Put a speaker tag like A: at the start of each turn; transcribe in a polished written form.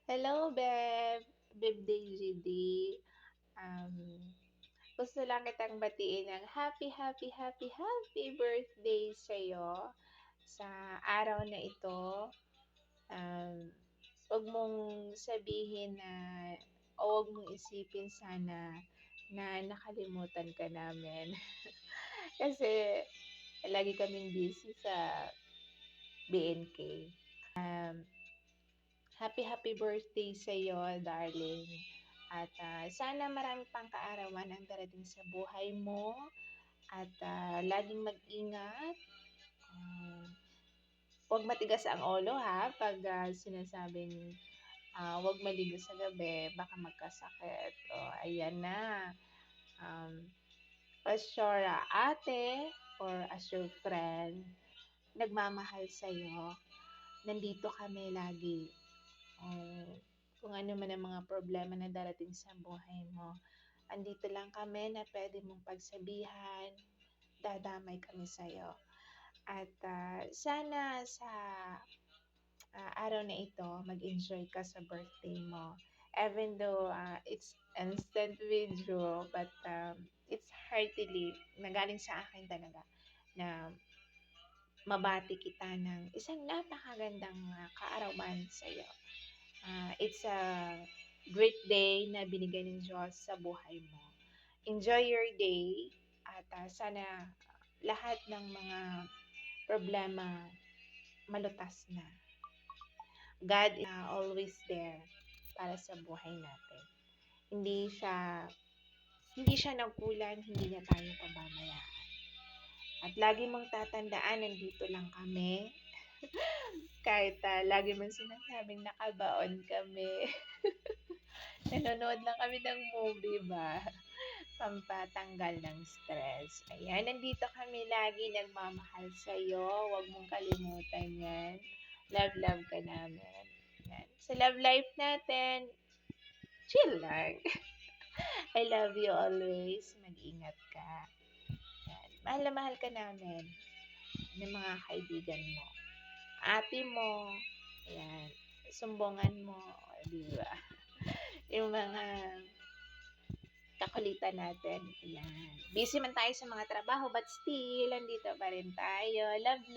A: Hello, Beb. Beb DGD. Um, Gusto lang kitang batiin ng happy birthday sa'yo sa araw na ito. Um, Huwag mong sabihin na o huwag mong isipin sana na nakalimutan ka namin. Kasi lagi kaming busy sa BNK. Happy birthday sa iyo, darling. At sana marami pang kaarawan ang darating sa buhay mo. At laging mag-ingat. Um, Huwag matigas ang ulo ha pag sinasabing huwag maligo sa gabi, baka magkasakit. O, ayan na. Um, as your ate or as your friend, nagmamahal sa'yo, nandito kami lagi. Kung ano man ang mga problema na darating sa buhay mo, andito lang kami na pwede mong pagsabihan, dadamay kami sa'yo. At sana sa araw na ito, mag-enjoy ka sa birthday mo. Even though it's instant video, but it's heartily, nagaling sa akin talaga, na mabati kita ng isang napakagandang kaarawan sa'yo. It's a great day na binigay ng Diyos sa buhay mo. Enjoy your day at sana lahat ng mga problema malutas na. God is always there para sa buhay natin. Hindi siya nagkulan, hindi niya tayo pababayaan. At lagi mong tatandaan, nandito lang kami. Kahit lagi mong sinasabing nakabaon kami. Nanonood lang kami ng movie ba? Pampatanggal ng stress. Ayan, nandito kami lagi nagmamahal sa'yo. Huwag mong kalimutan yan. Love ka namin. Yan. Sa love life natin, chill lang. I love you always. Mag-ingat ka. Yan. Mahal na mahal ka namin ng mga kaibigan mo. Ate mo. Ayan. Sumbongan mo. Di ba? Yung mga kakulitan natin. Ayan. Busy man tayo sa mga trabaho, but still, andito pa rin tayo. Love.